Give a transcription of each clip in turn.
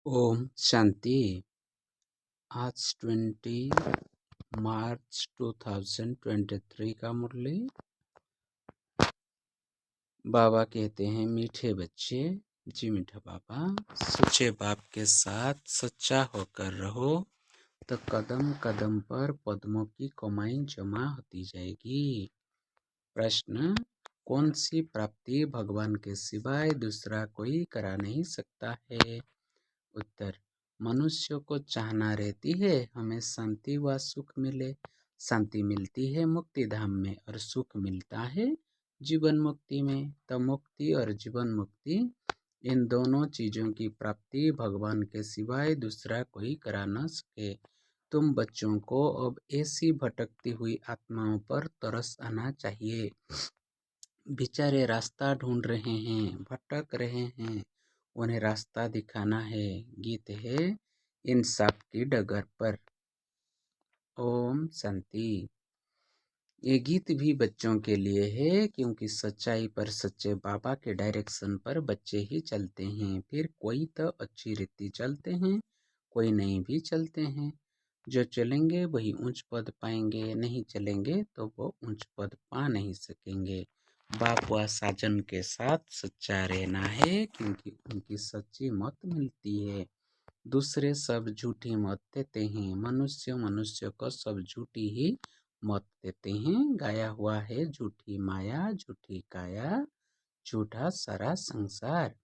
ओम शांति। आज 20 मार्च 2023 का मुरली। बाबा कहते हैं मीठे बच्चे, जी मीठा बाबा, सच्चे बाप के साथ सच्चा होकर रहो तो कदम कदम पर पद्मों की कमाई जमा होती जाएगी। प्रश्न, कौन सी प्राप्ति भगवान के सिवाय दूसरा कोई करा नहीं सकता है? उत्तर, मनुष्य को चाहना रहती है हमें शांति व सुख मिले। शांति मिलती है मुक्ति धाम में और सुख मिलता है जीवन मुक्ति में। तो मुक्ति और जीवन मुक्ति, इन दोनों चीजों की प्राप्ति भगवान के सिवाय दूसरा कोई करा न सके। तुम बच्चों को अब ऐसी भटकती हुई आत्माओं पर तरस आना चाहिए। बेचारे रास्ता ढूंढ रहे हैं, भटक रहे हैं, उन्हें रास्ता दिखाना है। गीत है इंसाफ की डगर पर। ओम शांति। ये गीत भी बच्चों के लिए है, क्योंकि सच्चाई पर सच्चे बाबा के डायरेक्शन पर बच्चे ही चलते हैं। फिर कोई तो अच्छी रीति चलते हैं, कोई नहीं भी चलते हैं। जो चलेंगे वही ऊंच पद पाएंगे, नहीं चलेंगे तो वो ऊंच पद पा नहीं सकेंगे। बाप व साजन के साथ सच्चा रहना है, क्योंकि उनकी सच्ची मत मिलती है। दूसरे सब झूठी मत देते हैं। मनुष्य मनुष्य को सब झूठी ही मत देते हैं। गाया हुआ है झूठी माया झूठी काया, झूठा सारा संसार।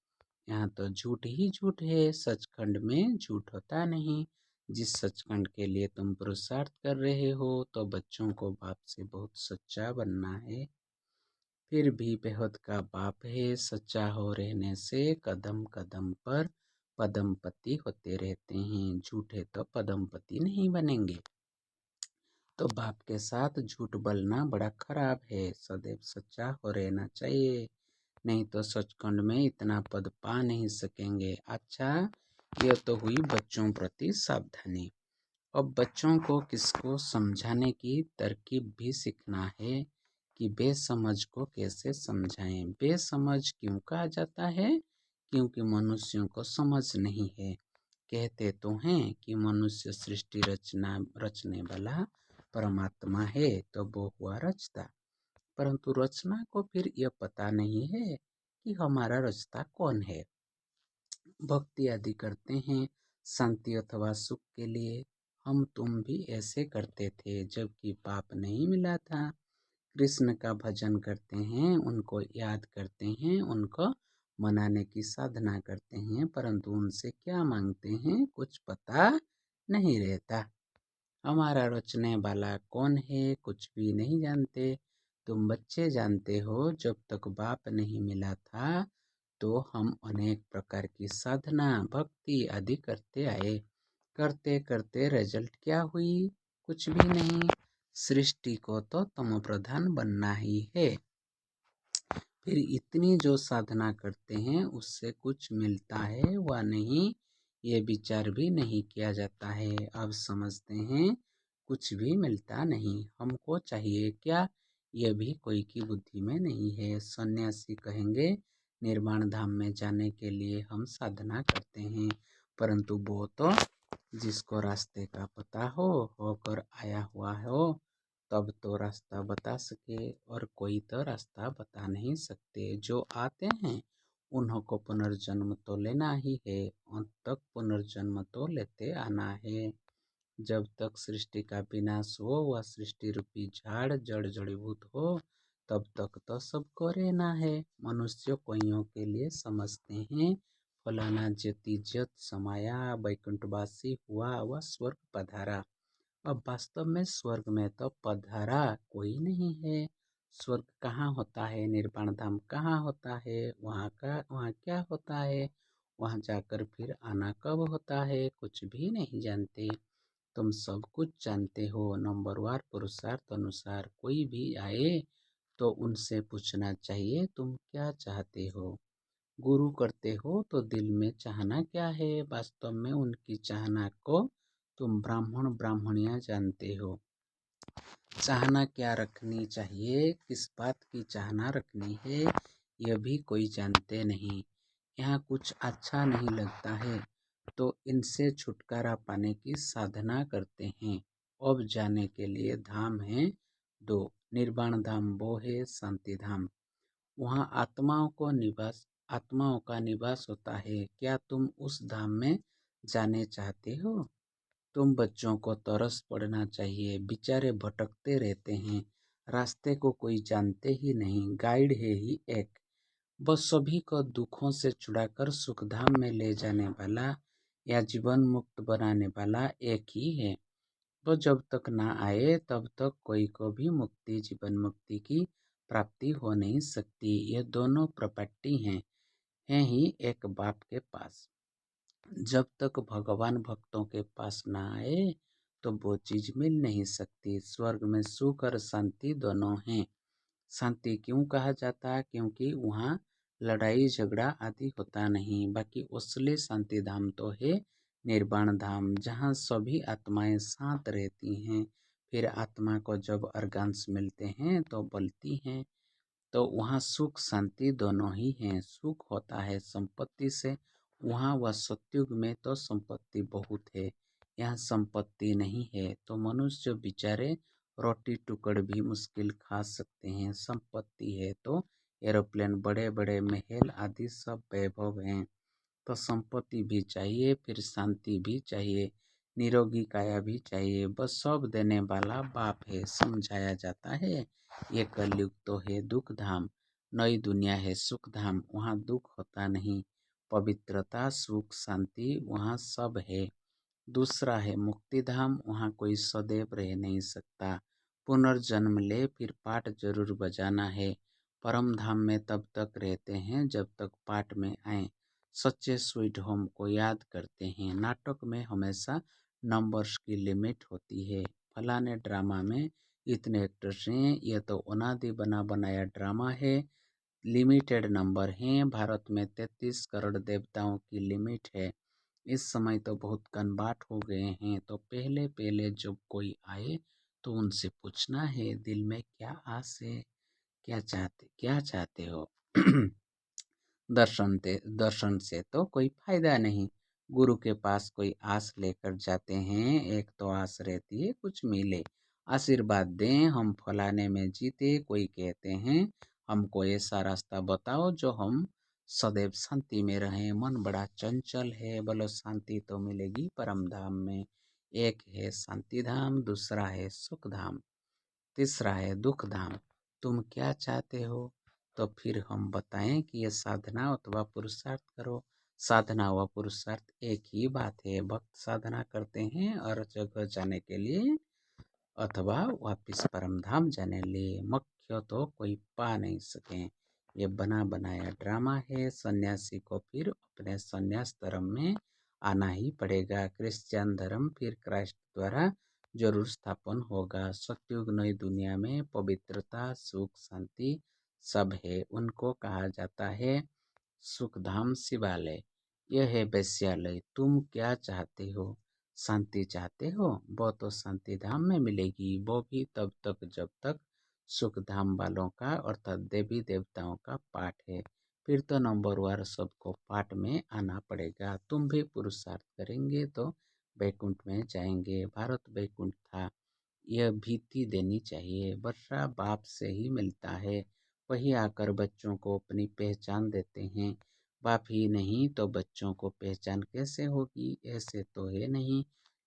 यहाँ तो झूठ ही झूठ है, सचखंड में झूठ होता नहीं। जिस सचखंड के लिए तुम पुरुषार्थ कर रहे हो, तो बच्चों को बाप से बहुत सच्चा बनना है। फिर भी बेहद का बाप है, सच्चा हो रहने से कदम कदम पर पदमपति होते रहते हैं। झूठे तो पदमपति नहीं बनेंगे। तो बाप के साथ झूठ बोलना बड़ा खराब है। सदैव सच्चा हो रहना चाहिए, नहीं तो सचखंड में इतना पद पा नहीं सकेंगे। अच्छा, यह तो हुई बच्चों प्रति सावधानी। अब बच्चों को किसको समझाने की तरकीब भी सीखना है कि बेसमझ को कैसे समझाएं। बेसमझ क्यों कहा जाता है? क्योंकि मनुष्यों को समझ नहीं है। कहते तो हैं कि मनुष्य सृष्टि रचने वाला परमात्मा है, तो वो हुआ रचता। परंतु रचना को फिर यह पता नहीं है कि हमारा रचता कौन है। भक्ति आदि करते हैं शांति अथवा सुख के लिए। हम तुम भी ऐसे करते थे जबकि पाप नहीं मिला था। कृष्ण का भजन करते हैं, उनको याद करते हैं, उनको मनाने की साधना करते हैं, परंतु उनसे क्या मांगते हैं कुछ पता नहीं रहता। हमारा रचने वाला कौन है कुछ भी नहीं जानते। तुम बच्चे जानते हो, जब तक बाप नहीं मिला था तो हम अनेक प्रकार की साधना भक्ति आदि करते आए। करते करते रिजल्ट क्या हुई? कुछ भी नहीं। सृष्टि को तो तमो प्रधान बनना ही है। फिर इतनी जो साधना करते हैं उससे कुछ मिलता है व नहीं, ये विचार भी नहीं किया जाता है। अब समझते हैं कुछ भी मिलता नहीं। हमको चाहिए क्या, यह भी कोई की बुद्धि में नहीं है। सन्यासी कहेंगे निर्वाण धाम में जाने के लिए हम साधना करते हैं, परंतु वो तो जिसको रास्ते का पता हो, होकर आया हुआ हो, तब तो रास्ता बता सके, और कोई तो रास्ता बता नहीं सकते। जो आते हैं उन्हों को पुनर्जन्म तो लेना ही है, अंत तक पुनर्जन्म तो लेते आना है। जब तक सृष्टि का विनाश हो व सृष्टि रूपी झाड़ जड़ जड़ीभूत हो, तब तक तो सबको रहना है। मनुष्य कोइयों के लिए समझते हैं फलाना ज्योति ज्योत समाया, वैकुंठवासी हुआ व स्वर्ग पधारा। अब वास्तव में स्वर्ग में तो पधारा कोई नहीं है। स्वर्ग कहाँ होता है? निर्वाण धाम कहाँ होता है? वहाँ क्या होता है? वहाँ जाकर फिर आना कब होता है? कुछ भी नहीं जानते। तुम सब कुछ जानते हो। नंबरवार पुरुषार्थ अनुसार कोई भी आए तो उनसे पूछना चाहिए तुम क्या चाहते हो। गुरु करते हो तो दिल में चाहना क्या है? वास्तव में उनकी चाहना को तुम ब्राह्मण ब्राह्मणियां जानते हो। चाहना क्या रखनी चाहिए, किस बात की चाहना रखनी है, यह भी कोई जानते नहीं। यहाँ कुछ अच्छा नहीं लगता है तो इनसे छुटकारा पाने की साधना करते हैं। अब जाने के लिए धाम है दो। निर्वाण धाम वो है शांति धाम। वहाँ आत्माओं का निवास होता है। क्या तुम उस धाम में जाने चाहते हो? तुम बच्चों को तरस पड़ना चाहिए, बेचारे भटकते रहते हैं, रास्ते को कोई जानते ही नहीं, गाइड है ही एक। बस सभी को दुखों से छुड़ाकर सुखधाम में ले जाने वाला या जीवन मुक्त बनाने वाला एक ही है। वो जब तक ना आए तब तक कोई को भी मुक्ति, जीवन मुक्ति की प्राप्ति हो नहीं सकती। ये दोनों प्रॉपर्टी हैं ही एक बाप के पास। जब तक भगवान भक्तों के पास ना आए तो वो चीज मिल नहीं सकती। स्वर्ग में सुख और शांति दोनों हैं। शांति क्यों कहा जाता है? क्योंकि वहाँ लड़ाई झगड़ा आदि होता नहीं। बाकी असली शांति धाम तो है निर्वाण धाम, जहाँ सभी आत्माएं शांत रहती हैं। फिर आत्मा को जब अर्गान्स मिलते हैं तो बोलती हैं। तो वहाँ सुख शांति दोनों ही हैं। सुख होता है संपत्ति से, वहाँ वह सतयुग में तो संपत्ति बहुत है, यहाँ संपत्ति नहीं है। तो मनुष्य बेचारे रोटी टुकड़ भी मुश्किल खा सकते हैं। संपत्ति है तो एरोप्लेन, बड़े बड़े महल आदि सब वैभव हैं। तो संपत्ति भी चाहिए, फिर शांति भी चाहिए, निरोगी काया भी चाहिए। बस सब देने वाला बाप है, समझाया जाता है। ये कलयुग तो है दुख धाम, नई दुनिया है सुख धाम, वहाँ दुख होता नहीं। पवित्रता, सुख, शांति वहाँ सब है। दूसरा है मुक्ति धाम, वहाँ कोई सदैव रह नहीं सकता। पुनर्जन्म ले फिर पाठ जरूर बजाना है। परम धाम में तब तक रहते हैं जब तक पाठ में आए। सच्चे स्वीट होम को याद करते हैं। नाटक में हमेशा नंबर्स की लिमिट होती है। फलाने ड्रामा में इतने एक्टर्स हैं, यह तो अनादि बना बनाया ड्रामा है, लिमिटेड नंबर हैं। भारत में 33 करोड़ देवताओं की लिमिट है। इस समय तो बहुत कन्वर्ट हो गए हैं। तो पहले पहले जब कोई आए तो उनसे पूछना है दिल में क्या आस है, क्या चाहते हो। दर्शन से तो कोई फायदा नहीं। गुरु के पास कोई आस लेकर जाते हैं, एक तो आस रहती है कुछ मिले, आशीर्वाद दें हम फलाने में जीते। कोई कहते हैं हमको ऐसा रास्ता बताओ जो हम सदैव शांति में रहें। मन बड़ा चंचल है, बोलो शांति तो मिलेगी परम धाम में। एक है शांति धाम, दूसरा है सुख धाम, तीसरा है दुख धाम। तुम क्या चाहते हो? तो फिर हम बताएं कि ये साधना अथवा पुरुषार्थ करो। साधना व पुरुषार्थ एक ही बात है। भक्त साधना करते हैं और जगह जाने के लिए अथवा वापिस परम धाम जाने लिए। मुख्य तो कोई पा नहीं सके। ये बना बनाया ड्रामा है। सन्यासी को फिर अपने सन्यास धर्म में आना ही पड़ेगा। क्रिश्चियन धर्म फिर क्राइस्ट द्वारा जरूर स्थापन होगा। सतयुग नई दुनिया में पवित्रता, सुख, शांति सब है। उनको कहा जाता है सुखधाम शिवालय। यह है वैश्यालय। तुम क्या चाहते हो? शांति चाहते हो? वो तो शांति धाम में मिलेगी, वो भी तब तक जब तक सुख धाम वालों का अर्थात देवी देवताओं का पाठ है। फिर तो नंबरवार सबको पाठ में आना पड़ेगा। तुम भी पुरुषार्थ करेंगे तो वैकुंठ में जाएंगे। भारत वैकुंठ था, यह भीति देनी चाहिए। वर्षा बाप से ही मिलता है, वही आकर बच्चों को अपनी पहचान देते हैं। बाप ही नहीं तो बच्चों को पहचान कैसे होगी? ऐसे तो है नहीं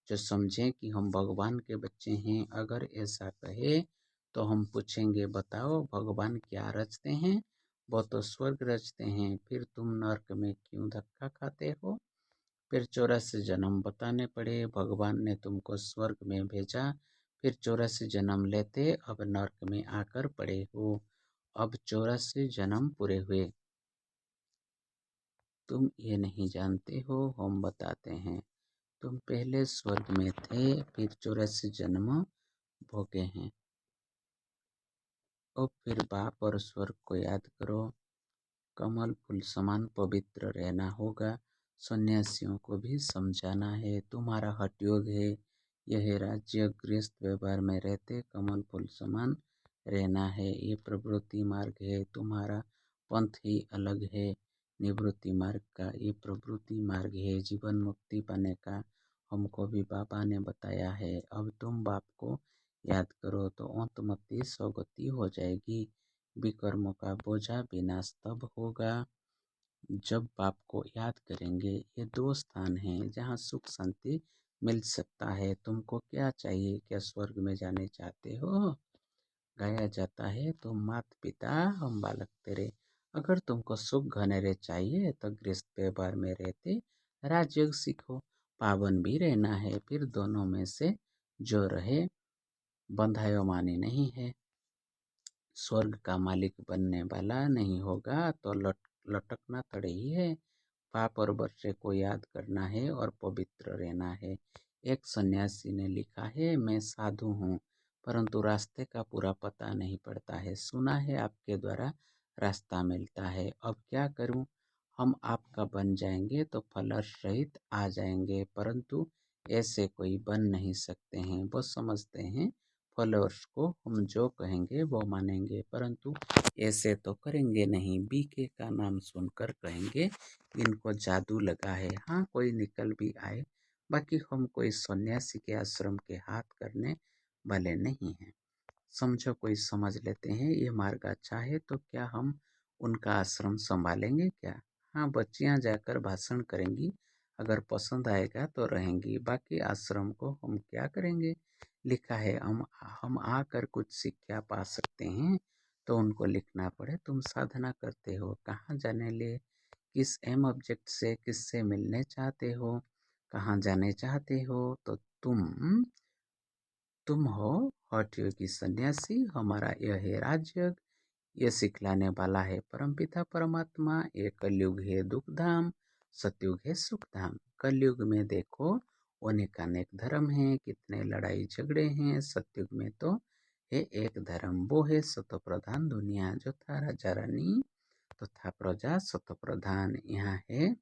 जो समझें कि हम भगवान के बच्चे हैं। अगर ऐसा कहे तो हम पूछेंगे बताओ भगवान क्या रचते हैं? वो तो स्वर्ग रचते हैं, फिर तुम नर्क में क्यों धक्का खाते हो? फिर 84 जन्म बताने पड़े। भगवान ने तुमको स्वर्ग में भेजा, फिर 84 जन्म लेते अब नर्क में आकर पड़े हो। अब 84 जन्म पूरे हुए, तुम ये नहीं जानते हो, हम बताते हैं। तुम पहले स्वर्ग में थे, फिर 84 जन्म भोगे हैं। अब फिर बाप और स्वर्ग को याद करो। कमल फूल समान पवित्र रहना होगा। सन्यासियों को भी समझाना है तुम्हारा हठयोग है, यह राज्य गृहस्थ व्यवहार में रहते कमल फूल समान रहना है। ये प्रवृत्ति मार्ग है, तुम्हारा पंथ ही अलग है। निवृत्ति मार्ग का ये प्रवृत्ति मार्ग है, जीवन मुक्ति पाने का हमको भी बाबा ने बताया है। अब तुम बाप को याद करो तो अंतमति सौगति हो जाएगी। विकर्मों का बोझा विनाश तब होगा जब बाप को याद करेंगे। ये दो स्थान हैं जहाँ सुख शांति मिल सकता है। तुमको क्या चाहिए? क्या स्वर्ग में जाने चाहते हो? गाया जाता है तो मात पिता हम बालक तेरे। अगर तुमको सुख घनेरे चाहिए तो गृहस्थ व्यवहार में रहते राजयोग सीखो। पावन भी रहना है, फिर दोनों में से जो रहे बंधायो मानी नहीं है। स्वर्ग का मालिक बनने वाला नहीं होगा तो लटकना तड़े ही है। पाप और बच्चे को याद करना है और पवित्र रहना है। एक सन्यासी ने लिखा है, मैं साधु हूँ परंतु रास्ते का पूरा पता नहीं पड़ता है। सुना है आपके द्वारा रास्ता मिलता है, अब क्या करूँ? हम आपका बन जाएंगे तो फलर्ष सहित आ जाएंगे, परंतु ऐसे कोई बन नहीं सकते हैं। वो समझते हैं फॉलोअर्स को हम जो कहेंगे वो मानेंगे, परंतु ऐसे तो करेंगे नहीं। बीके का नाम सुनकर कहेंगे इनको जादू लगा है। हाँ, कोई निकल भी आए, बाकी हम कोई सन्यासी के आश्रम के हाथ करने वाले नहीं हैं। समझो कोई समझ लेते हैं ये मार्ग अच्छा है तो क्या हम उनका आश्रम संभालेंगे क्या? हाँ, बच्चियां जाकर भाषण करेंगी, अगर पसंद आएगा तो रहेंगी, बाकी आश्रम को हम क्या करेंगे? लिखा है हम आकर कुछ शिक्षा पा सकते हैं तो उनको लिखना पड़े। तुम साधना करते हो, कहाँ जाने ले, किस एम ऑब्जेक्ट से, किससे मिलने चाहते हो, कहाँ जाने चाहते हो? तो तुम हो हठ योगी सन्यासी। हमारा यह है राजयोग, ये सिखलाने वाला है परमपिता परमात्मा। ये कलयुग है दुख धाम, सतयुग है सुख धाम। कलयुग में देखो अनेक अनेक धर्म हैं, कितने लड़ाई झगड़े हैं। सतयुग में तो है एक धर्म, वो है सतो प्रधान दुनिया, जो था राजा रानी तो था प्रजा सतो प्रधान। यहाँ है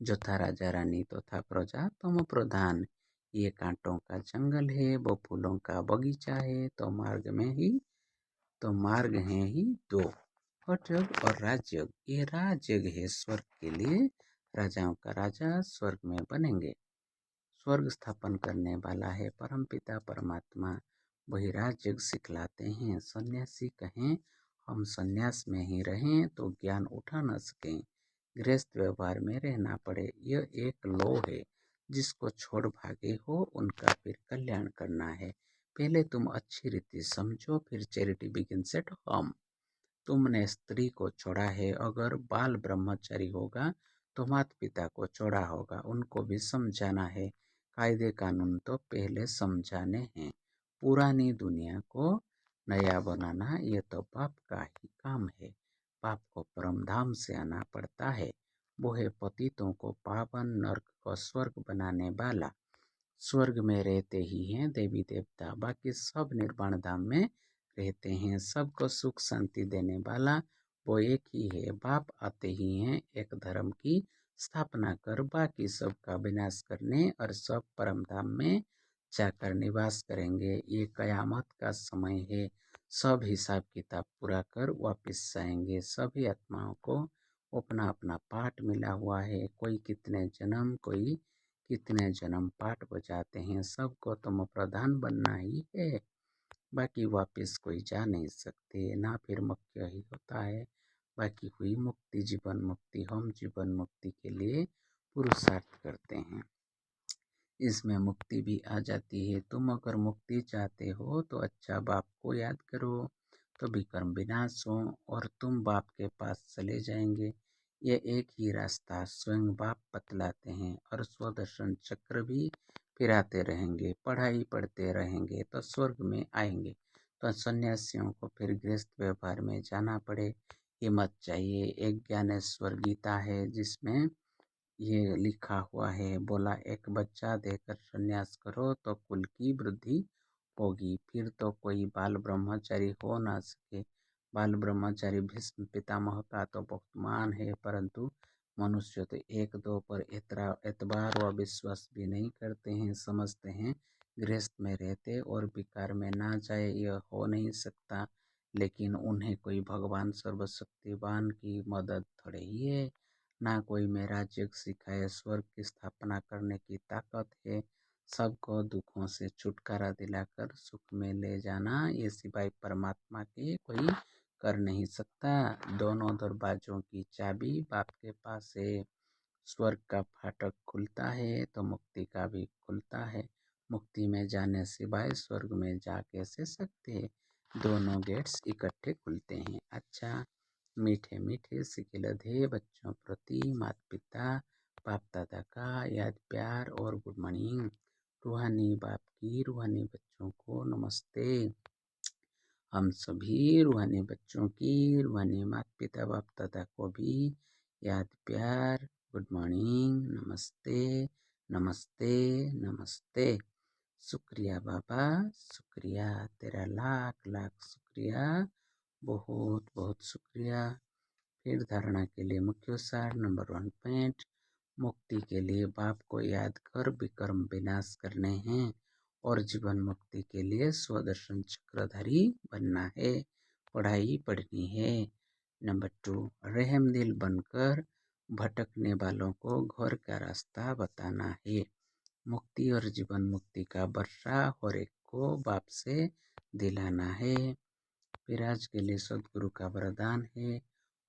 जो था राजा रानी तो था प्रजा तम प्रधान। ये कांटों का जंगल है, वो फूलों का बगीचा है, तो मार्ग हैं ही दो, हठ योग और राजयोग। ये राजयोग है स्वर्ग के लिए, राजाओं का राजा स्वर्ग में बनेंगे। स्वर्ग स्थापन करने वाला है परमपिता परमात्मा, वही राजयोग सिखलाते हैं। सन्यासी कहें हम सन्यास में ही रहें तो ज्ञान उठा न सकें, गृहस्थ व्यवहार में रहना पड़े। यह एक लो है, जिसको छोड़ भागे हो उनका फिर कल्याण करना है। पहले तुम अच्छी रीति समझो, फिर चैरिटी बिगिंस एट होम। तुमने स्त्री को छोड़ा है, अगर बाल ब्रह्मचारी होगा तो माता पिता को छोड़ा होगा, उनको भी समझाना है। कायदे कानून तो पहले समझाने हैं। पुरानी दुनिया को नया बनाना ये तो बाप का ही काम है। बाप को परम धाम से आना पड़ता है, वो है पतितों को पावन, नरक को स्वर्ग बनाने वाला। स्वर्ग में रहते ही हैं देवी देवता, बाकी सब निर्वाण धाम में रहते हैं। सबको सुख शांति देने वाला वो एक ही है। बाप आते ही हैं एक धर्म की स्थापना कर बाकी सबका विनाश करने, और सब परम धाम में जाकर निवास करेंगे। ये कयामत का समय है, सब हिसाब किताब पूरा कर वापिस जाएंगे। सभी आत्माओं को अपना अपना पाठ मिला हुआ है, कोई कितने जन्म, कोई कितने जन्म पाठ बजाते हैं। सबको तो प्रधान बनना ही है, बाकी वापस कोई जा नहीं सकते ना, फिर मुख्य ही होता है। बाकी हुई मुक्ति, जीवन मुक्ति। हम जीवन मुक्ति के लिए पुरुषार्थ करते हैं, इसमें मुक्ति भी आ जाती है। तुम अगर मुक्ति चाहते हो तो अच्छा बाप को याद करो तो विकर्म विनाश हो और तुम बाप के पास चले जाएंगे। ये एक ही रास्ता स्वयं बाप बतलाते हैं, और स्वदर्शन चक्र भी फिराते रहेंगे। पढ़ाई पढ़ते रहेंगे तो स्वर्ग में आएंगे। तो सन्यासियों को फिर गृहस्थ व्यवहार में जाना पड़े, हिम्मत चाहिए। एक ज्ञानेश्वर गीता है जिसमें ये लिखा हुआ है, बोला एक बच्चा देकर संन्यास करो तो कुल की वृद्धि होगी, फिर तो कोई बाल ब्रह्मचारी हो ना सके। बाल ब्रह्मचारी भीष्म पितामह का तो बहुत मान है, परंतु मनुष्य तो एक दो पर एतबार व विश्वास भी नहीं करते हैं। समझते हैं गृहस्थ में रहते और विकार में ना जाए, यह हो नहीं सकता। लेकिन उन्हें कोई भगवान सर्वशक्तिवान की मदद थोड़े ही है, ना कोई में राज्य सिखाए स्वर्ग की स्थापना करने की ताकत है। सबको दुखों से छुटकारा दिलाकर सुख में ले जाना ये सिवाय परमात्मा के कोई कर नहीं सकता। दोनों दरवाजों की चाबी बाप के पास है। स्वर्ग का फाटक खुलता है तो मुक्ति का भी खुलता है। मुक्ति में जाने सिवाय स्वर्ग में जा कैसे सकते? दोनों गेट्स इकट्ठे खुलते हैं। अच्छा, मीठे मीठे सिकिलधे बच्चों प्रति माता पिता बाप दादा का याद प्यार और गुड मॉर्निंग। रूहानी बाप की रूहानी बच्चों को नमस्ते। हम सभी रूहानी बच्चों की रूहानी माता पिता बाप दादा को भी याद प्यार गुड मॉर्निंग, नमस्ते नमस्ते नमस्ते। शुक्रिया बाबा, शुक्रिया, तेरा लाख लाख शुक्रिया, बहुत बहुत शुक्रिया। फिर धारणा के लिए मुख्य सार नंबर 1 पॉइंट, मुक्ति के लिए बाप को याद कर विकर्म विनाश करने हैं और जीवन मुक्ति के लिए स्वदर्शन चक्रधारी बनना है, पढ़ाई पढ़नी है। नंबर 2, रहम दिल बनकर भटकने वालों को घर का रास्ता बताना है। मुक्ति और जीवन मुक्ति का वर्षा हर एक को बाप से दिलाना है। फिर आज के लिए सदगुरु का वरदान है,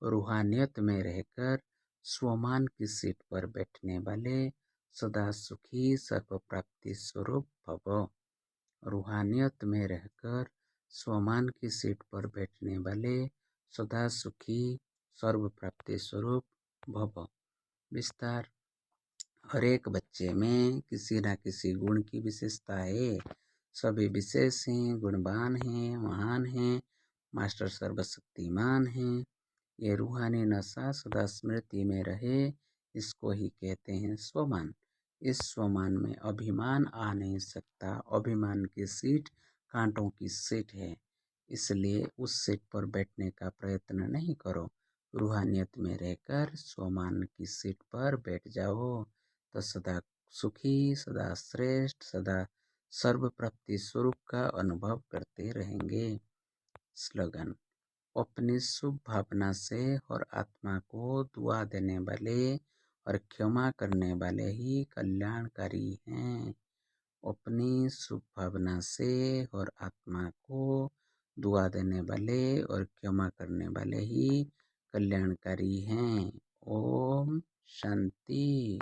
रूहानियत में रहकर स्वमान की सीट पर बैठने वाले सदा सुखी सर्व प्राप्ति स्वरूप भव। रूहानियत में रहकर स्वमान की सीट पर बैठने वाले सदा सुखी सर्व प्राप्ति स्वरूप भव। विस्तार, हर एक बच्चे में किसी न किसी गुण की विशेषता है। सभी विशेष हैं, गुणवान हैं, महान हैं, मास्टर सर्वशक्तिमान हैं। ये रूहानी नशा सदा स्मृति में रहे, इसको ही कहते हैं स्वमान। इस स्वमान में अभिमान आ नहीं सकता। अभिमान की सीट कांटों की सीट है, इसलिए उस सीट पर बैठने का प्रयत्न नहीं करो। रूहानियत में रहकर स्वमान की सीट पर बैठ जाओ तो सदा सुखी, सदा श्रेष्ठ, सदा सर्व प्राप्ति स्वरूप का अनुभव करते रहेंगे। स्लोगन, अपनी शुभ भावना से और आत्मा को दुआ देने वाले और क्षमा करने वाले ही कल्याणकारी हैं। अपनी शुभ भावना से और आत्मा को दुआ देने वाले और क्षमा करने वाले ही कल्याणकारी हैं। ओम शांति।